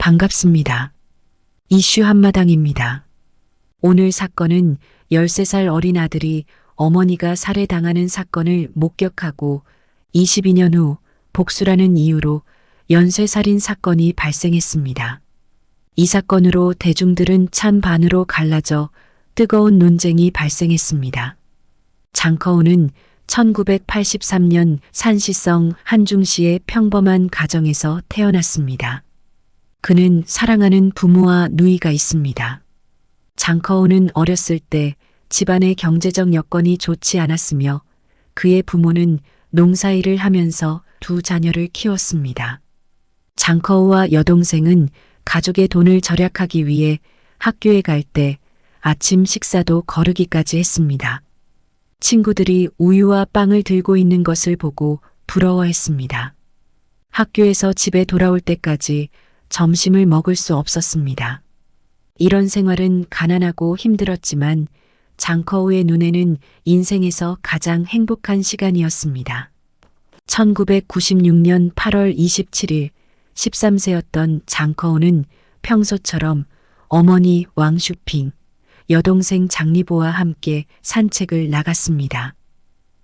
반갑습니다. 이슈 한마당입니다. 오늘 사건은 13살 어린 아들이 어머니가 살해당하는 사건을 목격하고 22년 후 복수라는 이유로 연쇄살인 사건이 발생했습니다. 이 사건으로 대중들은 찬반으로 갈라져 뜨거운 논쟁이 발생했습니다. 장커우는 1983년 산시성 한중시의 평범한 가정에서 태어났습니다. 그는 사랑하는 부모와 누이가 있습니다. 장커우는 어렸을 때 집안의 경제적 여건이 좋지 않았으며 그의 부모는 농사일을 하면서 두 자녀를 키웠습니다. 장커우와 여동생은 가족의 돈을 절약하기 위해 학교에 갈 때 아침 식사도 거르기까지 했습니다. 친구들이 우유와 빵을 들고 있는 것을 보고 부러워했습니다. 학교에서 집에 돌아올 때까지 점심을 먹을 수 없었습니다. 이런 생활은 가난하고 힘들었지만 장커우의 눈에는 인생에서 가장 행복한 시간이었습니다. 1996년 8월 27일 13세였던 장커우는 평소처럼 어머니 왕슈핑, 여동생 장리보와 함께 산책을 나갔습니다.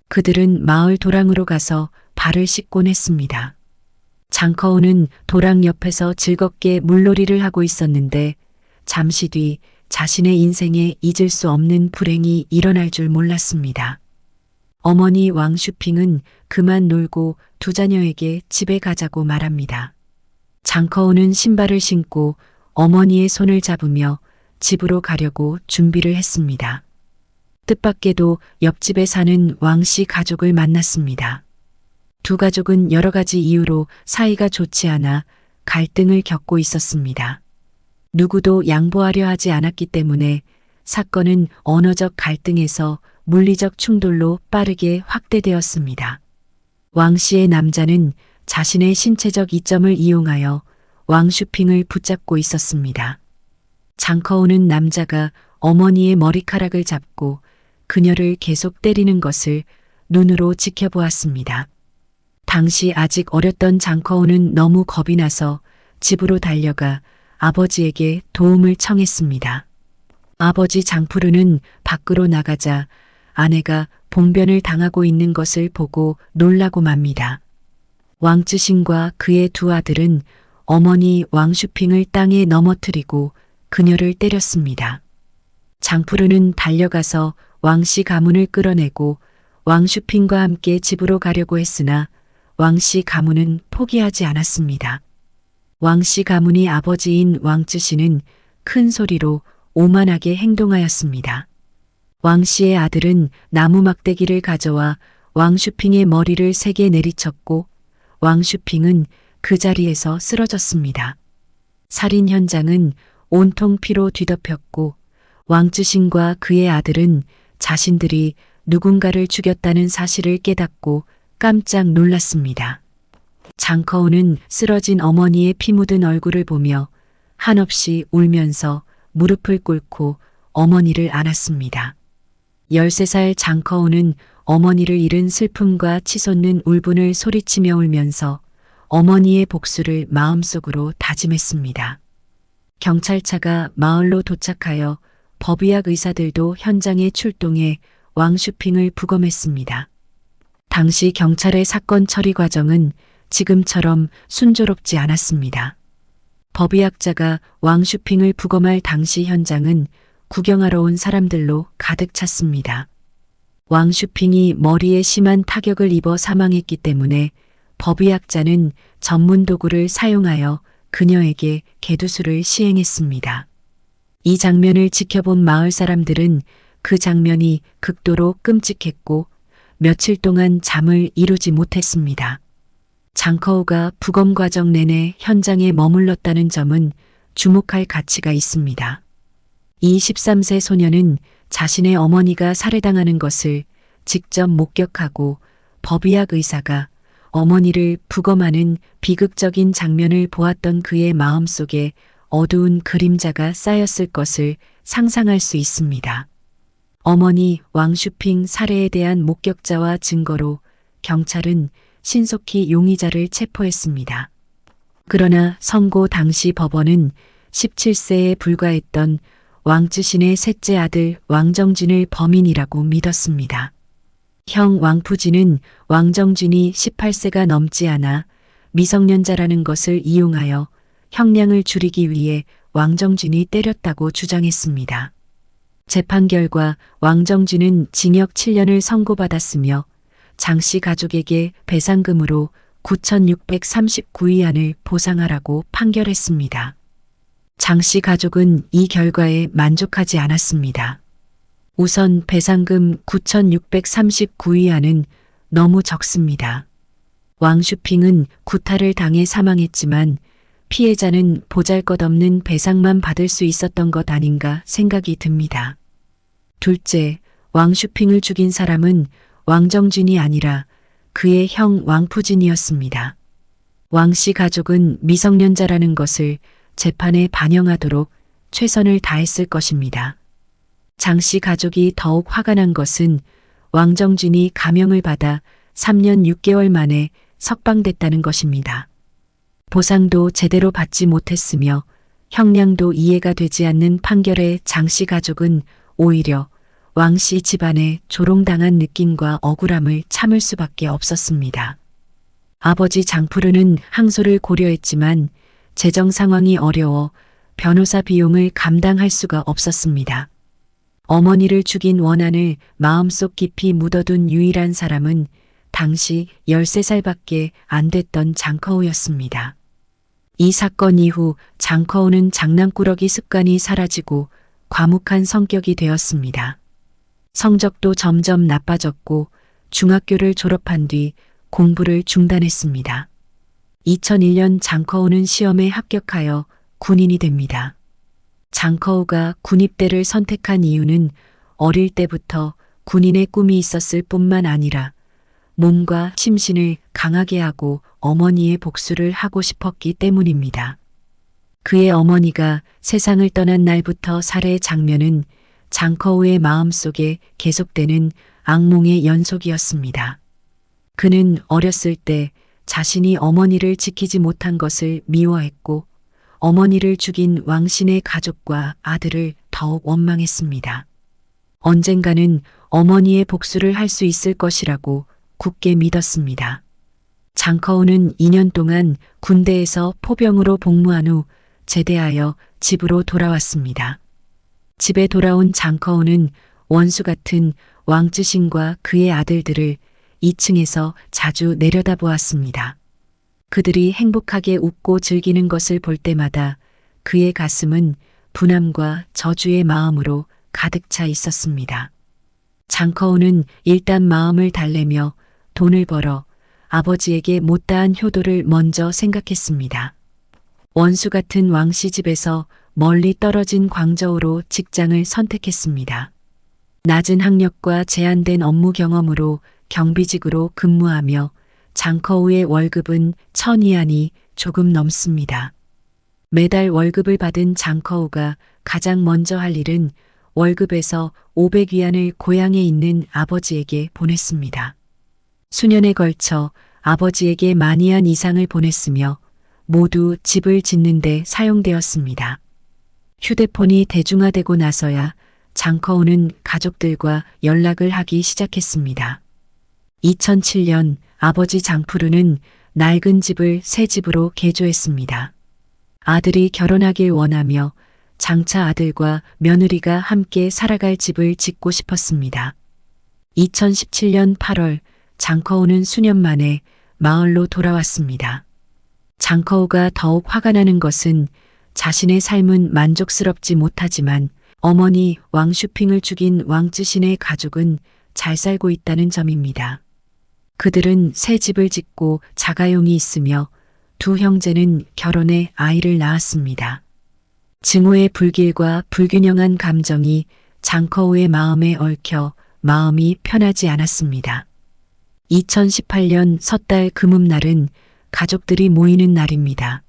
그들은 마을 도랑으로 가서 발을 씻곤 했습니다. 장커우는 도랑 옆에서 즐겁게 물놀이를 하고 있었는데 잠시 뒤 자신의 인생에 잊을 수 없는 불행이 일어날 줄 몰랐습니다. 어머니 왕슈핑은 그만 놀고 두 자녀에게 집에 가자고 말합니다. 장커우는 신발을 신고 어머니의 손을 잡으며 집으로 가려고 준비를 했습니다. 뜻밖에도 옆집에 사는 왕씨 가족을 만났습니다. 두 가족은 여러 가지 이유로 사이가 좋지 않아 갈등을 겪고 있었습니다. 누구도 양보하려 하지 않았기 때문에 사건은 언어적 갈등에서 물리적 충돌로 빠르게 확대되었습니다. 왕씨의 남자는 자신의 신체적 이점을 이용하여 왕슈핑을 붙잡고 있었습니다. 장커우는 남자가 어머니의 머리카락을 잡고 그녀를 계속 때리는 것을 눈으로 지켜보았습니다. 당시 아직 어렸던 장커우는 너무 겁이 나서 집으로 달려가 아버지에게 도움을 청했습니다. 아버지 장푸르는 밖으로 나가자 아내가 봉변을 당하고 있는 것을 보고 놀라고 맙니다. 왕쯔신과 그의 두 아들은 어머니 왕슈핑을 땅에 넘어뜨리고 그녀를 때렸습니다. 장푸르는 달려가서 왕씨 가문을 끌어내고 왕슈핑과 함께 집으로 가려고 했으나 왕씨 가문은 포기하지 않았습니다. 왕씨 가문이 아버지인 왕쯔신은 큰 소리로 오만하게 행동하였습니다. 왕씨의 아들은 나무 막대기를 가져와 왕슈핑의 머리를 세게 내리쳤고 왕슈핑은 그 자리에서 쓰러졌습니다. 살인 현장은 온통 피로 뒤덮였고 왕쯔신과 그의 아들은 자신들이 누군가를 죽였다는 사실을 깨닫고 깜짝 놀랐습니다. 장커우는 쓰러진 어머니의 피 묻은 얼굴을 보며 한없이 울면서 무릎을 꿇고 어머니를 안았습니다. 13살 장커우는 어머니를 잃은 슬픔과 치솟는 울분을 소리치며 울면서 어머니의 복수를 마음속으로 다짐했습니다. 경찰차가 마을로 도착하여 법의학 의사들도 현장에 출동해 왕슈핑을 부검했습니다. 당시 경찰의 사건 처리 과정은 지금처럼 순조롭지 않았습니다. 법의학자가 왕슈핑을 부검할 당시 현장은 구경하러 온 사람들로 가득 찼습니다. 왕슈핑이 머리에 심한 타격을 입어 사망했기 때문에 법의학자는 전문 도구를 사용하여 그녀에게 개두술을 시행했습니다. 이 장면을 지켜본 마을 사람들은 그 장면이 극도로 끔찍했고 며칠 동안 잠을 이루지 못했습니다. 장커우가 부검 과정 내내 현장에 머물렀다는 점은 주목할 가치가 있습니다. 이 13세 소녀는 자신의 어머니가 살해당하는 것을 직접 목격하고 법의학 의사가 어머니를 부검하는 비극적인 장면을 보았던 그의 마음속에 어두운 그림자가 쌓였을 것을 상상할 수 있습니다. 어머니 왕슈핑 살해에 대한 목격자와 증거로 경찰은 신속히 용의자를 체포했습니다. 그러나 선고 당시 법원은 17세에 불과했던 왕쯔신의 셋째 아들 왕정진을 범인이라고 믿었습니다. 형 왕푸진은 왕정진이 18세가 넘지 않아 미성년자라는 것을 이용하여 형량을 줄이기 위해 왕정진이 때렸다고 주장했습니다. 재판 결과 왕정진은 징역 7년을 선고받았으며 장씨 가족에게 배상금으로 9,639위안을 보상하라고 판결했습니다. 장씨 가족은 이 결과에 만족하지 않았습니다. 우선 배상금 9,639위안은 너무 적습니다. 왕슈핑은 구타를 당해 사망했지만 피해자는 보잘것없는 배상만 받을 수 있었던 것 아닌가 생각이 듭니다. 둘째, 왕슈핑을 죽인 사람은 왕정진이 아니라 그의 형 왕푸진이었습니다. 왕씨 가족은 미성년자라는 것을 재판에 반영하도록 최선을 다했을 것입니다. 장씨 가족이 더욱 화가 난 것은 왕정진이 감형을 받아 3년 6개월 만에 석방됐다는 것입니다. 보상도 제대로 받지 못했으며 형량도 이해가 되지 않는 판결에 장씨 가족은 오히려 왕씨 집안에 조롱당한 느낌과 억울함을 참을 수밖에 없었습니다. 아버지 장푸르는 항소를 고려했지만 재정 상황이 어려워 변호사 비용을 감당할 수가 없었습니다. 어머니를 죽인 원한을 마음속 깊이 묻어둔 유일한 사람은 당시 13살밖에 안 됐던 장커우였습니다. 이 사건 이후 장커우는 장난꾸러기 습관이 사라지고 과묵한 성격이 되었습니다. 성적도 점점 나빠졌고 중학교를 졸업한 뒤 공부를 중단했습니다. 2001년 장커우는 시험에 합격하여 군인이 됩니다. 장커우가 군입대를 선택한 이유는 어릴 때부터 군인의 꿈이 있었을 뿐만 아니라 몸과 심신을 강하게 하고 어머니의 복수를 하고 싶었기 때문입니다. 그의 어머니가 세상을 떠난 날부터 살해의 장면은 장커우의 마음속에 계속되는 악몽의 연속이었습니다. 그는 어렸을 때 자신이 어머니를 지키지 못한 것을 미워했고 어머니를 죽인 왕신의 가족과 아들을 더욱 원망했습니다. 언젠가는 어머니의 복수를 할 수 있을 것이라고 굳게 믿었습니다. 장커우는 2년 동안 군대에서 포병으로 복무한 후 제대하여 집으로 돌아왔습니다. 집에 돌아온 장커우는 원수 같은 왕쯔신과 그의 아들들을 2층에서 자주 내려다보았습니다. 그들이 행복하게 웃고 즐기는 것을 볼 때마다 그의 가슴은 분함과 저주의 마음으로 가득 차 있었습니다. 장커우는 일단 마음을 달래며 돈을 벌어 아버지에게 못다한 효도를 먼저 생각했습니다. 원수 같은 왕씨 집에서 멀리 떨어진 광저우로 직장을 선택했습니다. 낮은 학력과 제한된 업무 경험으로 경비직으로 근무하며 장커우의 월급은 1,000위안이 조금 넘습니다. 매달 월급을 받은 장커우가 가장 먼저 할 일은 월급에서 500위안을 고향에 있는 아버지에게 보냈습니다. 수년에 걸쳐 아버지에게 만위안 이상을 보냈으며 모두 집을 짓는 데 사용되었습니다. 휴대폰이 대중화되고 나서야 장커우는 가족들과 연락을 하기 시작했습니다. 2007년 아버지 장푸르는 낡은 집을 새 집으로 개조했습니다. 아들이 결혼하길 원하며 장차 아들과 며느리가 함께 살아갈 집을 짓고 싶었습니다. 2017년 8월 장커우는 수년 만에 마을로 돌아왔습니다. 장커우가 더욱 화가 나는 것은 자신의 삶은 만족스럽지 못하지만 어머니 왕슈핑을 죽인 왕쯔신의 가족은 잘 살고 있다는 점입니다. 그들은 새 집을 짓고 자가용이 있으며 두 형제는 결혼해 아이를 낳았습니다. 증오의 불길과 불균형한 감정이 장커우의 마음에 얽혀 마음이 편하지 않았습니다. 2018년 섣달 금음날은 가족들이 모이는 날입니다.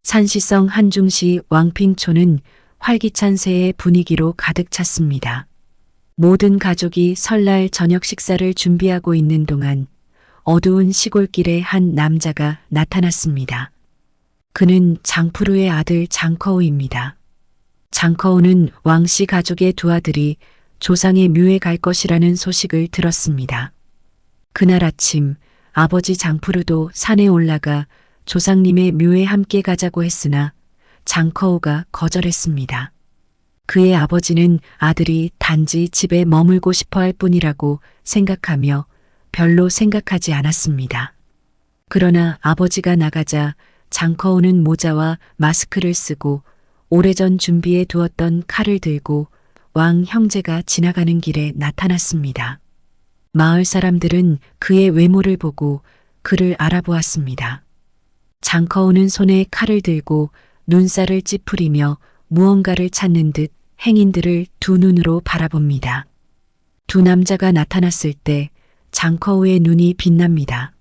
산시성 한중시 왕핑초는 활기찬 새해 분위기로 가득 찼습니다. 모든 가족이 설날 저녁 식사를 준비하고 있는 동안 어두운 시골길에 한 남자가 나타났습니다. 그는 장푸르의 아들 장커우입니다. 장커우는 왕씨 가족의 두 아들이 조상의 묘에 갈 것이라는 소식을 들었습니다. 그날 아침 아버지 장푸르도 산에 올라가 조상님의 묘에 함께 가자고 했으나 장커우가 거절했습니다. 그의 아버지는 아들이 단지 집에 머물고 싶어 할 뿐이라고 생각하며 별로 생각하지 않았습니다. 그러나 아버지가 나가자 장커우는 모자와 마스크를 쓰고 오래전 준비해 두었던 칼을 들고 왕 형제가 지나가는 길에 나타났습니다. 마을 사람들은 그의 외모를 보고 그를 알아보았습니다. 장커우는 손에 칼을 들고 눈살을 찌푸리며 무언가를 찾는 듯 행인들을 두 눈으로 바라봅니다. 두 남자가 나타났을 때 장커우의 눈이 빛납니다.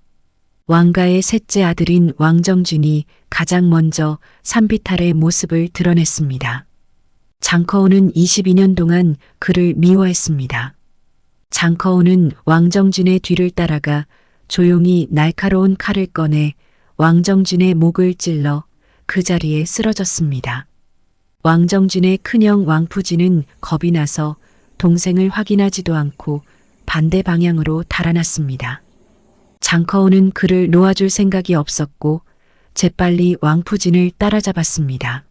왕가의 셋째 아들인 왕정준이 가장 먼저 산비탈의 모습을 드러냈습니다. 장커우는 22년 동안 그를 미워했습니다. 장커우는 왕정준의 뒤를 따라가 조용히 날카로운 칼을 꺼내 왕정준의 목을 찔러 그 자리에 쓰러졌습니다. 왕정준의 큰형 왕푸지는 겁이 나서 동생을 확인하지도 않고 반대 방향으로 달아났습니다. 장커우는 그를 놓아줄 생각이 없었고 재빨리 왕푸진을 따라잡았습니다.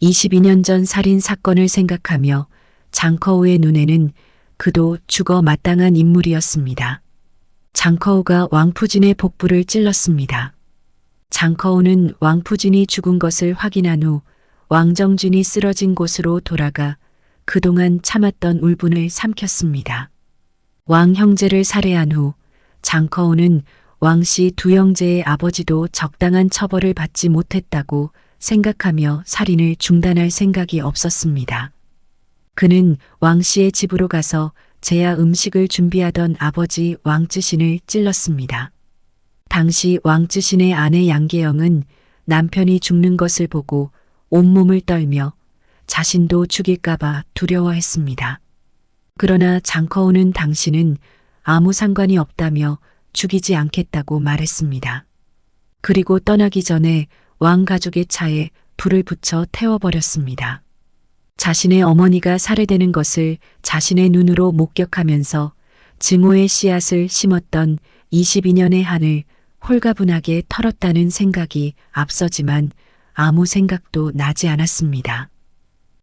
22년 전 살인 사건을 생각하며 장커우의 눈에는 그도 죽어 마땅한 인물이었습니다. 장커우가 왕푸진의 복부를 찔렀습니다. 장커우는 왕푸진이 죽은 것을 확인한 후 왕정준이 쓰러진 곳으로 돌아가 그동안 참았던 울분을 삼켰습니다. 왕 형제를 살해한 후 장커우는 왕씨 두 형제의 아버지도 적당한 처벌을 받지 못했다고 생각하며 살인을 중단할 생각이 없었습니다. 그는 왕씨의 집으로 가서 제야 음식을 준비하던 아버지 왕쯔신을 찔렀습니다. 당시 왕쯔신의 아내 양계영은 남편이 죽는 것을 보고 온몸을 떨며 자신도 죽일까봐 두려워했습니다. 그러나 장커우는 당신은 아무 상관이 없다며 죽이지 않겠다고 말했습니다. 그리고 떠나기 전에 왕 가족의 차에 불을 붙여 태워버렸습니다. 자신의 어머니가 살해되는 것을 자신의 눈으로 목격하면서 증오의 씨앗을 심었던 22년의 한을 홀가분하게 털었다는 생각이 앞서지만 아무 생각도 나지 않았습니다.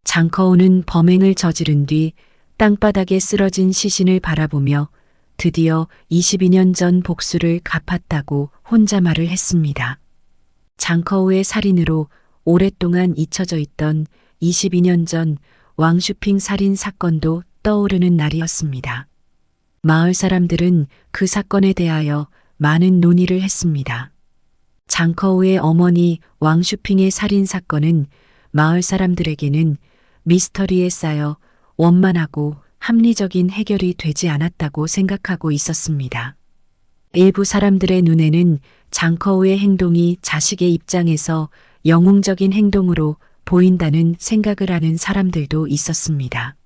장커우는 범행을 저지른 뒤 땅바닥에 쓰러진 시신을 바라보며 드디어 22년 전 복수를 갚았다고 혼자 말을 했습니다. 장커우의 살인으로 오랫동안 잊혀져 있던 22년 전 왕슈핑 살인 사건도 떠오르는 날이었습니다. 마을 사람들은 그 사건에 대하여 많은 논의를 했습니다. 장커우의 어머니 왕슈핑의 살인 사건은 마을 사람들에게는 미스터리에 쌓여 원만하고 합리적인 해결이 되지 않았다고 생각하고 있었습니다. 일부 사람들의 눈에는 장커우의 행동이 자식의 입장에서 영웅적인 행동으로 보인다는 생각을 하는 사람들도 있었습니다.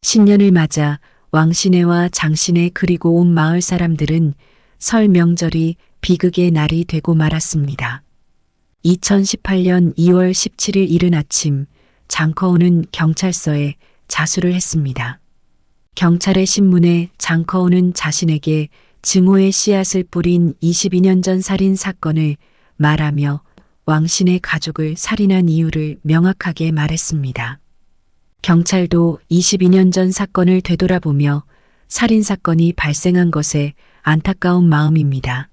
신년을 맞아 왕시내와 장시내 그리고 온 마을 사람들은 설 명절이 비극의 날이 되고 말았습니다. 2018년 2월 17일 이른 아침 장커우는 경찰서에 자수를 했습니다. 경찰의 신문에 장커우는 자신에게 증오의 씨앗을 뿌린 22년 전 살인 사건을 말하며 왕신의 가족을 살인한 이유를 명확하게 말했습니다. 경찰도 22년 전 사건을 되돌아보며 살인 사건이 발생한 것에 안타까운 마음입니다.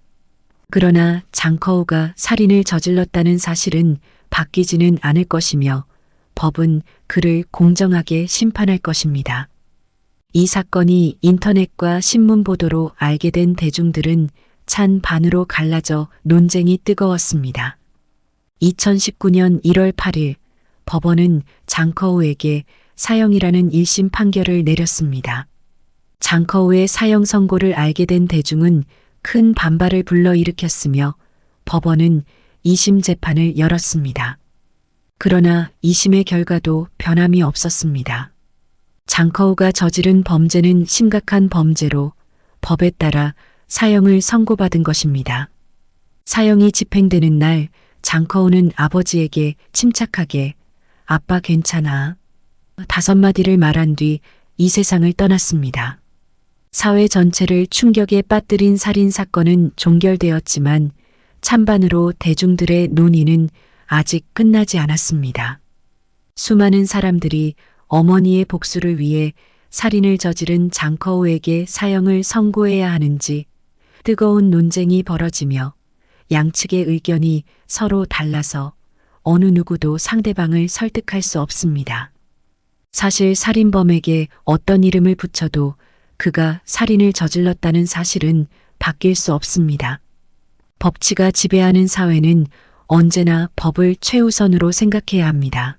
그러나 장커우가 살인을 저질렀다는 사실은 바뀌지는 않을 것이며 법은 그를 공정하게 심판할 것입니다. 이 사건이 인터넷과 신문 보도로 알게 된 대중들은 찬반으로 갈라져 논쟁이 뜨거웠습니다. 2019년 1월 8일 법원은 장커우에게 사형이라는 1심 판결을 내렸습니다. 장커우의 사형 선고를 알게 된 대중은 큰 반발을 불러일으켰으며 법원은 2심 재판을 열었습니다. 그러나 2심의 결과도 변함이 없었습니다. 장커우가 저지른 범죄는 심각한 범죄로 법에 따라 사형을 선고받은 것입니다. 사형이 집행되는 날 장커우는 아버지에게 침착하게 아빠 괜찮아. 5마디를 말한 뒤 이 세상을 떠났습니다. 사회 전체를 충격에 빠뜨린 살인 사건은 종결되었지만 찬반으로 대중들의 논의는 아직 끝나지 않았습니다. 수많은 사람들이 어머니의 복수를 위해 살인을 저지른 장커우에게 사형을 선고해야 하는지 뜨거운 논쟁이 벌어지며 양측의 의견이 서로 달라서 어느 누구도 상대방을 설득할 수 없습니다. 사실 살인범에게 어떤 이름을 붙여도 그가 살인을 저질렀다는 사실은 바뀔 수 없습니다. 법치가 지배하는 사회는 언제나 법을 최우선으로 생각해야 합니다.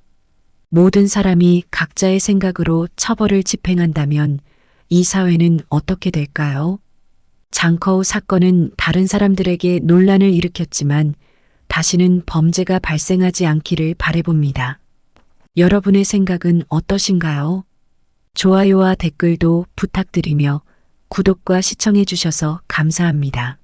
모든 사람이 각자의 생각으로 처벌을 집행한다면 이 사회는 어떻게 될까요? 장커우 사건은 다른 사람들에게 논란을 일으켰지만 다시는 범죄가 발생하지 않기를 바라봅니다. 여러분의 생각은 어떠신가요? 좋아요와 댓글도 부탁드리며 구독과 시청해 주셔서 감사합니다.